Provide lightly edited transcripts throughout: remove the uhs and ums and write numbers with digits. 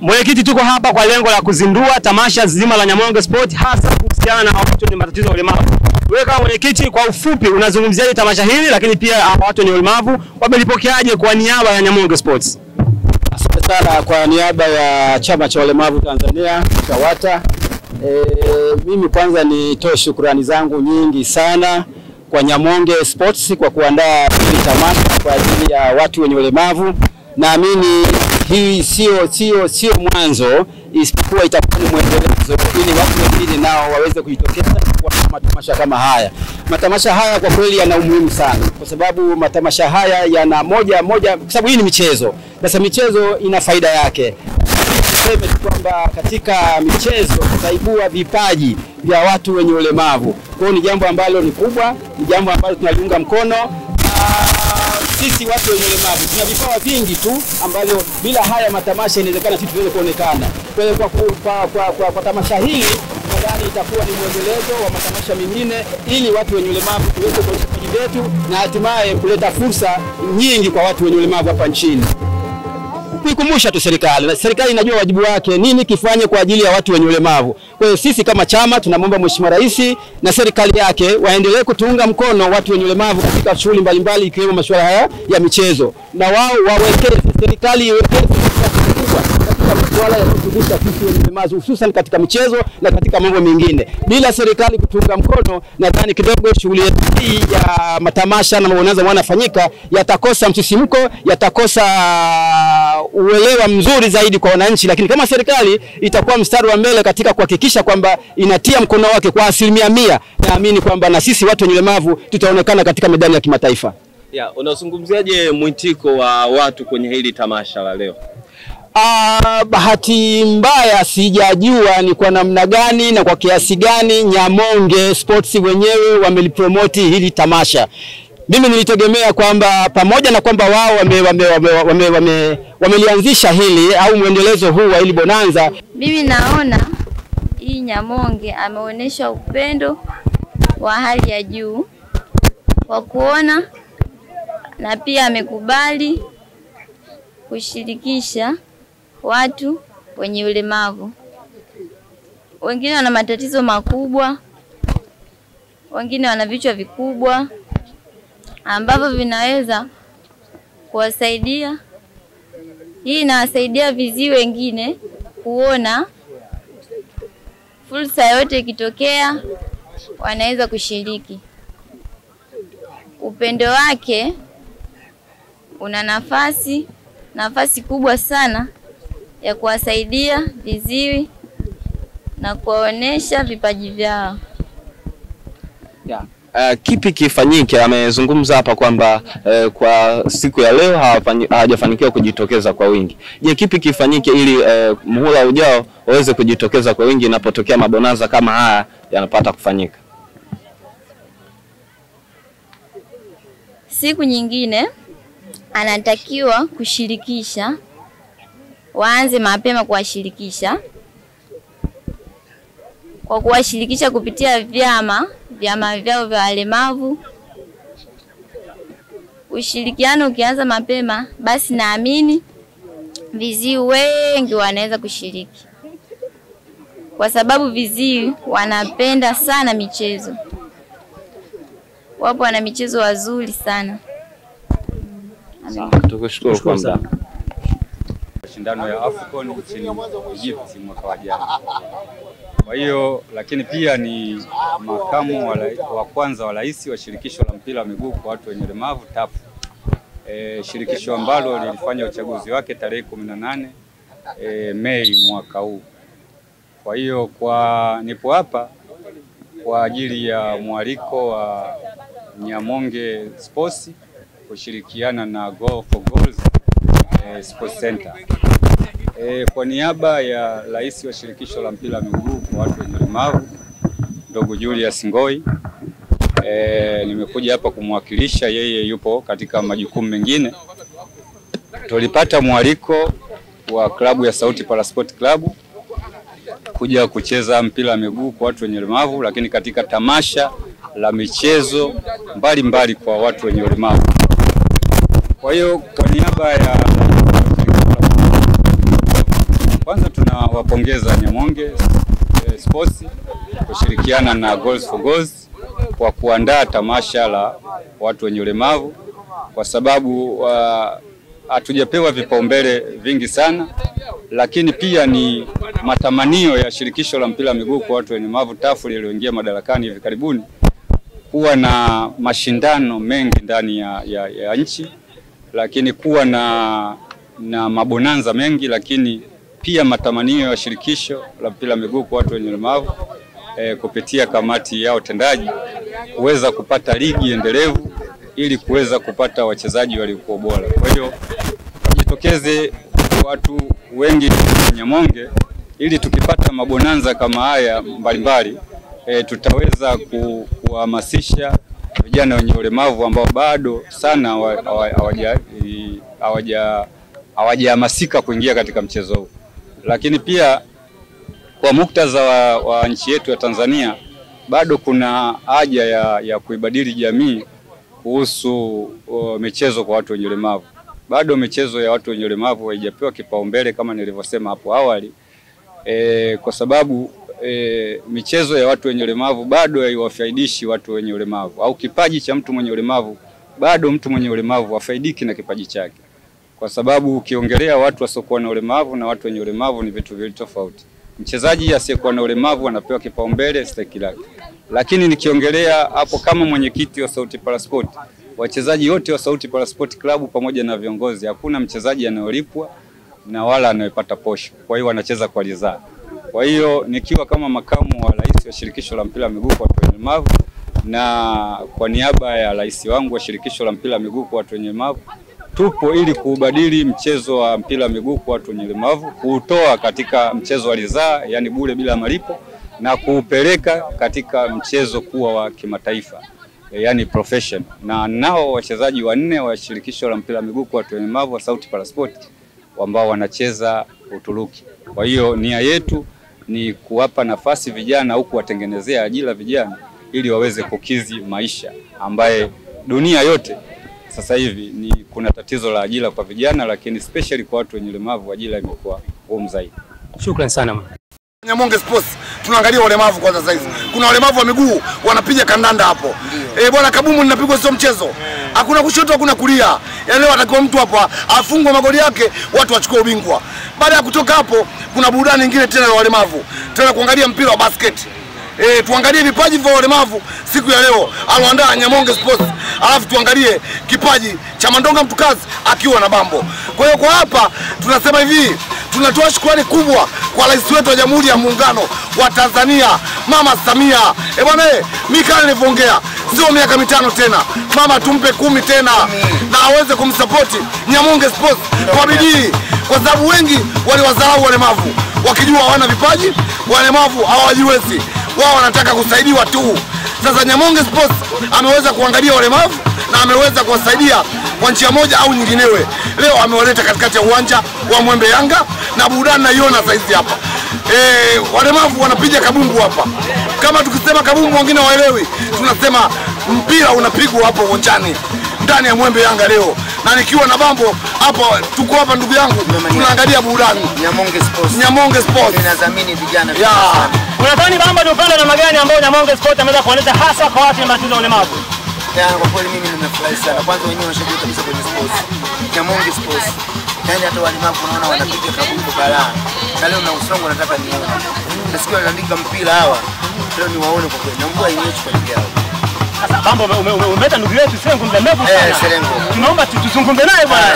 Mwenyekiti, tuko hapa kwa lengo la kuzindua tamasha zima la Nyamonge Sport, hasa kuhusiana na watu wenye matatizo ya ulemavu. Wewe kama mwenyekiti, kwa ufupi unazungumziaje tamasha hili, lakini pia watu wenye ulemavu wamelipokeaje kwa niaba ya Nyamonge Sports? Asante sana kwa niaba ya chama cha ulemavu Tanzania CHAWATA. Mimi kwanza nitoe shukrani zangu nyingi sana kwa Nyamonge Sports kwa kuandaa hili tamasha kwa ajili ya watu wenye ulemavu. Naamini hii sio mwanzo, isipokuwa itakuwa ni mwendelezo ili watu wengine nao waweze kujitokeza kwa matamasha kama haya. Matamasha haya kwa kweli yana umuhimu sana, kwa sababu matamasha haya yana moja kwa sababu hii ni michezo. Sasa michezo ina faida yake. Tuseme kwamba katika michezo tutaibua vipaji vya watu wenye ulemavu. Kwa hiyo ni jambo ambalo ni kubwa, ni jambo ambalo tunaliunga mkono. Sisi watu wenye ulemavu tuna vipawa vingi tu ambavyo bila haya matamasha inawezekana sisi tuweze kuonekana. Kwa hiyo kwa tamasha hili nadhani itakuwa ni mwendelezo wa matamasha mengine ili watu wenye ulemavu tuweze kuonyesha vipaji vyetu na hatimaye kuleta fursa nyingi kwa watu wenye ulemavu hapa nchini. Kuikumbusha tu serikali inajua wajibu wake, nini kifanye kwa ajili ya watu wenye ulemavu. Kwa hiyo sisi kama chama tunamwomba Mheshimiwa Rais na serikali yake waendelee kutuunga mkono watu wenye ulemavu katika shughuli mbalimbali ikiwemo masuala haya ya michezo. Na wao wawekeze, serikali iwekeze wala ya kutudisha sisi wenye ulemavu hususan katika michezo na katika mambo mengine. Bila serikali kutunga mkono, nadhani kidogo shughuli hii ya matamasha na maonezo yanafanyika yatakosa msisimko, yatakosa uelewa mzuri zaidi kwa wananchi. Lakini kama serikali itakuwa mstari wa mbele katika kuhakikisha kwamba inatia mkono wake kwa 100%, naamini kwamba na sisi watu wenye ulemavu tutaonekana katika medani ya kimataifa. Unazungumziaje mwitiko wa watu kwenye hili tamasha la leo? Bahati mbaya sijajua ni kwa namna gani na kwa kiasi gani Nyamonge Sports wenyewe wamelipromote hili tamasha. Mimi nilitegemea kwamba pamoja na kwamba wao wamelianzisha hili au muendelezo huu wa hili bonanza, mimi naona hii Nyamonge ameonyesha upendo wa hali ya juu kwa kuona, na pia amekubali kushirikisha watu wenye ulemavu. Wengine wana matatizo makubwa, wengine wana vichwa vikubwa ambavyo vinaweza kuwasaidia. Hii inawasaidia viziwi wengine kuona fursa yote ikitokea wanaweza kushiriki. Upendo wake una nafasi kubwa sana ya kuwasaidia viziwi na kuwaonesha vipaji vyao. Kipi kifanyike? Amezungumza hapa kwamba kwa siku ya leo hawajafanikiwa kujitokeza kwa wingi. Je, kipi kifanyike ili muhula ujao waweze kujitokeza kwa wingi inapotokea mabonanza kama haya yanapata kufanyika? Siku nyingine anatakiwa kushirikisha, waanze mapema kuwashirikisha, kwa kuwashirikisha kupitia vyama vyao vya walemavu. Ushirikiano ukianza mapema, basi naamini viziwi wengi wanaweza kushiriki, kwa sababu viziwi wanapenda sana michezo. Wapo wana michezo wazuri sana. Tukushukuru kwa muda. Mashindano ya AFCON nchini Egypt mwaka wa jana. Kwa hiyo lakini pia ni makamu wa kwanza wa rais wa shirikisho la mpira wa miguu kwa watu wenye ulemavu TAF. Shirikisho ambalo lilifanya uchaguzi wake tarehe 18 Mei mwaka huu. Kwa hiyo nipo hapa kwa ajili ya mwaliko wa Nyamonge Sports kushirikiana na Goal for Goals Sports Center. Kwa niaba ya rais wa shirikisho la mpira wa miguu kwa watu wenye ulemavu ndugu Julius Ngoi, nimekuja hapa kumwakilisha yeye, yupo katika majukumu mengine. Tulipata mwaliko wa klabu ya Sauti Parasport Club kuja kucheza mpira wa miguu kwa watu wenye ulemavu, lakini katika tamasha la michezo mbalimbali kwa watu wenye ulemavu. Kwa hiyo kwa niaba ya Kwanza tunawapongeza Nyamonge Sports kushirikiana na Goals for Goals kwa kuandaa tamasha la watu wenye ulemavu, kwa sababu hatujapewa vipaumbele vingi sana, lakini pia ni matamanio ya shirikisho la mpira wa miguu kwa watu wenye ulemavu TAF lililoingia madarakani hivi karibuni kuwa na mashindano mengi ndani ya nchi, lakini kuwa na mabonanza mengi, lakini pia matamanio ya shirikisho la mpira wa miguu kwa watu wenye ulemavu kupitia kamati yao tendaji kuweza kupata ligi endelevu ili kuweza kupata wachezaji waliokuwa bora. Kwa hiyo jitokeze watu wengi Nyamonge ili tukipata mabonanza kama haya mbalimbali tutaweza kuhamasisha vijana wenye ulemavu ambao bado sana hawajahamasika kuingia katika mchezo huu. Lakini pia kwa muktadha wa nchi yetu ya Tanzania bado kuna haja ya kuibadili jamii kuhusu michezo kwa watu wenye ulemavu. Bado michezo ya watu wenye ulemavu haijapewa kipaumbele kama nilivyosema hapo awali, kwa sababu michezo ya watu wenye ulemavu bado haiwafaidishi watu wenye ulemavu, au kipaji cha mtu mwenye ulemavu bado mtu mwenye ulemavu hafaidiki na kipaji chake, kwa sababu ukiongelea watu wasiokuwa na ulemavu na watu wenye ulemavu ni vitu viwili tofauti. Mchezaji asiyekuwa na ulemavu anapewa kipaumbele stahiki lake, lakini nikiongelea hapo kama mwenyekiti wa Sauti Parasport, wachezaji wote wa Sauti Parasport Club pamoja na viongozi, hakuna mchezaji anayolipwa na wala anayepata posho. Kwa hiyo wanacheza kwa ridhaa. Kwa hiyo nikiwa kama makamu wa rais wa shirikisho la mpira wa miguu kwa watu wenye ulemavu na kwa niaba ya rais wangu wa shirikisho la mpira wa miguu kwa watu wenye ulemavu, tupo ili kuubadili mchezo wa mpira wa miguu kwa watu wenye ulemavu, kuutoa katika mchezo wa ridhaa, yani bure bila malipo, na kuupeleka katika mchezo kuwa wa kimataifa, yani profession. Na nao wachezaji 4 wa shirikisho la mpira wa miguu kwa watu wenye ulemavu wa Sauti Parasport ambao wanacheza Uturuki. Kwa hiyo nia yetu ni kuwapa nafasi vijana au kuwatengenezea ajira vijana ili waweze kukizi maisha, ambaye dunia yote sasa hivi kuna tatizo la ajira kwa vijana, lakini especially kwa watu wenye ulemavu ajira imekuwa ngumu zaidi. Shukrani sana. Nyamonge Sports tunaangalia ulemavu kwanza sasa hivi. Kuna ulemavu wa miguu wanapiga kandanda hapo. Bwana kabumu linapigwa sio mchezo. Hakuna kushoto hakuna kulia. Yaani leo atakiwa mtu hapa afungwe magoli yake watu wachukue ubingwa. Baada ya kutoka hapo kuna burudani nyingine tena ya walemavu. Tena kuangalia mpira wa basket. Tuangalie vipaji vya walemavu siku ya leo aloandaa Nyamonge Sports. Alafu tuangalie kipaji cha Mandonga Mtukazi akiwa na Bambo. Kwa hiyo kwa hapa tunasema hivi, tunatoa shukrani kubwa kwa rais wetu wa Jamhuri ya Muungano wa Tanzania, Mama Samia. Bwana mimi kama nilivyoongea, sio miaka 5 tena. Mama tumpe 10 tena na aweze kumsupport Nyamonge Sports kwa bidii, kwa sababu wengi waliwadharau walemavu wakijua hawana vipaji, walemavu hawajiwezi. Wao wanataka kusaidiwa tu. Sasa Nyamonge Sports ameweza kuangalia walemavu na ameweza kuwasaidia kwa njia moja au nyinginewe. Leo amewaleta katikati ya uwanja wa Mwembe Yanga na burudani naiona saizi hapa. Walemavu wanapiga kabumbu hapa. Kama tukisema kabumbu wengine waelewi, tunasema mpira unapigwa hapo uwanjani ndani ya Mwembe Yanga leo. Na nikiwa na Bambo hapa, tuko hapa ndugu yangu, tunaangalia burudani Nyamonge Sports. Nyamonge Sports inadhamini vijana. Unadhani Bamba ni upande na magani ambao Nyamonge Sports ameweza kuonyesha hasa kwa watu wenye matatizo ya ulemavu? Kwa kweli mimi nimefurahi sana. Kwanza wenyewe wanashiriki kabisa kwenye sports. Nyamonge Sports. Yaani hata walemavu unaona wanapiga kabumbu balaa. Na leo na usongo nataka nione. Nasikia wanaandika mpira hawa. Leo ni waone kwa kweli. Na mvua yenyewe kwa ajili yao. Sasa Bamba umeleta ndugu yetu Sengo muda mrefu sana. Serengo. Tunaomba tuzungumze naye bwana.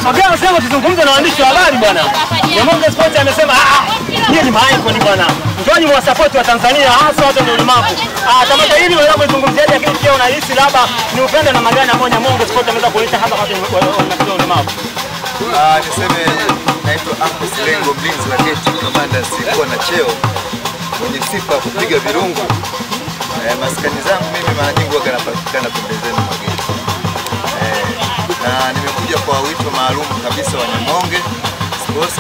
Sogea Sengo tuzungumze na waandishi wa habari bwana. Nyamonge Sports amesema nyinyi ni maicon bwana. Njooni mwa support wa Tanzania hasa watu wenye ulemavu. Tamasha hili wewe unazungumziaje, lakini pia unahisi labda ni upendo na magani ambao Nyamonge Sports ameweza kuleta hapa watu wenye ulemavu? Niseme naitwa Ahmed Serengo, mlinzi wa geti, kamanda sikuwa na cheo, mwenye sifa kupiga virungu. Maskani zangu mimi mara nyingi huwa yanapatikana pembezoni mwa geti. Na nimekuja kwa wito maalum kabisa wa Nyamonge Sports,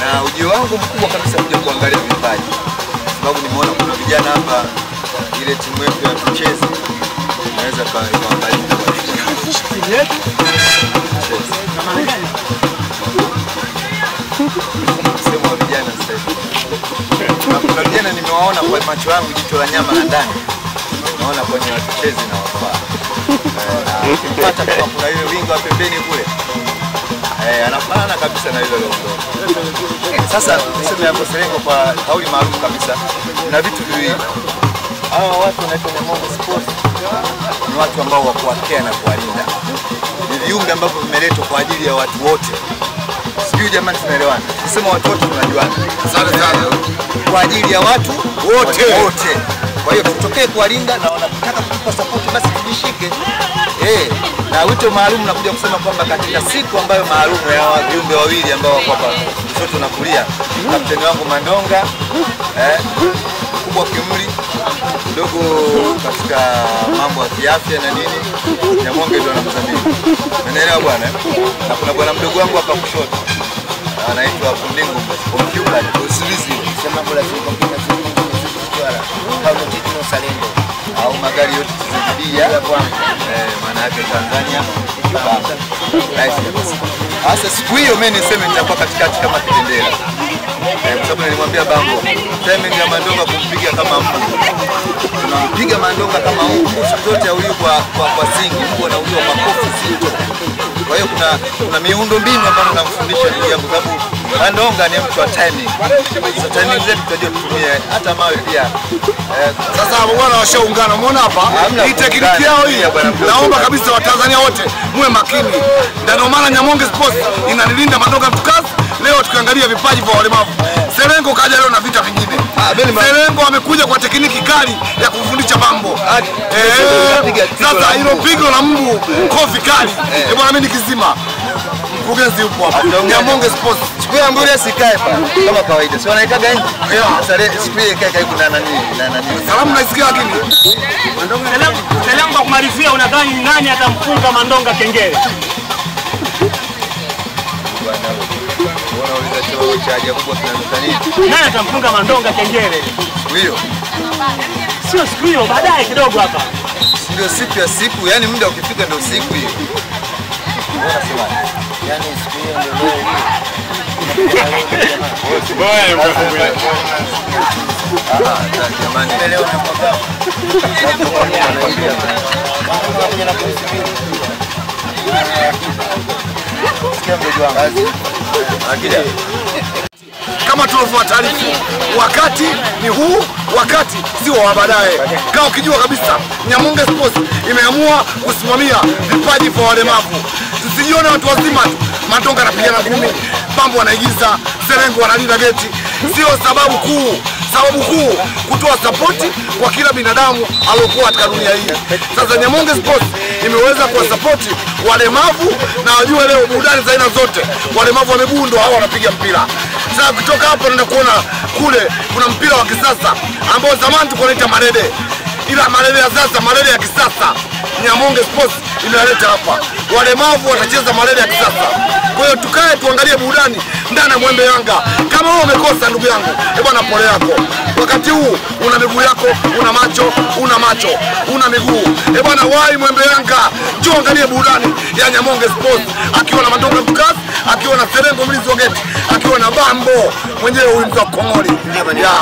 na ujio wangu mkubwa kabisa kuja kuangalia vipaji, sababu nimeona kuna vijana hapa, ile timu yetu ya kucheza inaweza kuangalia timu yetu. Sema vijana vijana sasa hivi. Kuna vijana nimewaona kwa macho yangu, jicho la nyama la ndani. Naona kwenye wachezi na wafaa. Ukipata kama kuna yule wingo wa pembeni kule. Anafanana kabisa na yule Longo. Sasa niseme hapo Serengo kwa kauli maalum kabisa. Na vitu viwili. Hawa watu wanaitwa Nyamongo Sports ni watu ambao wa kuwakea na kuwalinda. Ni viumbe ambavyo vimeletwa kwa ajili ya watu wote. Sijui jamani tunaelewana. Sema watu wote tunajuana. Sana. Kwa ajili ya watu wote. Kwa hiyo tutokee kuwalinda na wanataka kutupa support basi tujishike. Na wito maalum nakuja kusema kwamba katika siku ambayo maalum ya viumbe wawili ambao wako hapa kushoto na kulia, kapteni wangu Mandonga, kubwa Kimuli, ndogo katika mambo ya kiafya na nini, Nyamonge ndio anamdhamini. Unaelewa bwana? Na kuna bwana mdogo wangu hapa kushoto. Anaitwa Fundingo Computer Usilizi, sema bora kama titino Salendo au magari yote tuzidia maana yake Tanzania baba. Sasa siku hiyo mimi niseme nitakuwa katikati kama kitendera. Kwa sababu nilimwambia Bango, timing ya Mandonga kumpiga kama mbu. Tunampiga Mandonga kama mbu, zote auliwa kwa singi, mbu anauliwa kwa kofi zito. Kwa hiyo kuna miundo mbinu ambayo namfundisha ndugu yangu, sababu Mandonga ni mtu wa timing. Sasa timing zetu tunajua tutumie hata mawe pia. Sasa bwana washaungana, umeona hapa? Hii tekniki yao hii. Naomba kabisa Watanzania wote muwe makini. Ndio maana Nyamonge Sports inanilinda Mandonga mtukazi. Leo tukiangalia vipaji vya walemavu. Serengo kaja leo na vita vingine. Serengo amekuja kwa tekniki kali ya kufundisha mambo. Sasa hilo pigo la mbu kofi kali. Bwana mimi nikizima. Mkurugenzi yupo hapa. Nyamonge Sports. Siku ya mbele sikae pa kama kawaida. Sio anaikaga nje. Sasa siku ile kae karibu na nani. Salamu naisikia lakini. Mandonga Serengo kwa kumalizia, unadhani nani atamfunga Mandonga kengele? Nani atamfunga Mandonga kengele? Hiyo. Sio siku hiyo, baadaye kidogo hapa. Ndio siku ya siku, yani muda ukifika ndio siku hiyo. Unasema? Yani siku hiyo ndio leo hiyo. Jamani Leo na kwa kama tulivyotoa taarifa, wakati ni huu, wakati sio wa baadaye. Kama ukijua kabisa Nyamonge Sports imeamua kusimamia vipaji vya walemavu. Tusijione watu wazima tu. Mandonga anapigana ngumi, Bambo anaigiza, Serengo analinda geti. Sio sababu kuu. Sababu kuu kutoa sapoti kwa kila binadamu aliyokuwa katika dunia hii. Sasa Nyamonge Sports imeweza kuwasapoti walemavu na wajue leo burudani za aina zote. Walemavu wa miguu ndio hao wanapiga mpira. Sasa kutoka hapo naenda kuona kule kuna mpira wa kisasa ambao zamani tulikuwa tunaita marede. Ila marede ya sasa, marede ya kisasa Nyamonge Sports imeleta hapa. Walemavu watacheza marede ya kisasa. Kwa hiyo tukae tuangalie burudani ndani ya Mwembe Yanga. Kama wewe umekosa ndugu yangu, bwana pole yako. Wakati huu una miguu yako, una macho, una miguu. Bwana wai Mwembe Yanga, njoo angalie burudani ya Nyamonge Sports akiwa na Mandonga mtukazi, akiwa na Serengo mlinzi wa geti, akiwa na Bambo mwenyewe huyu mtu wa Komori. Ya.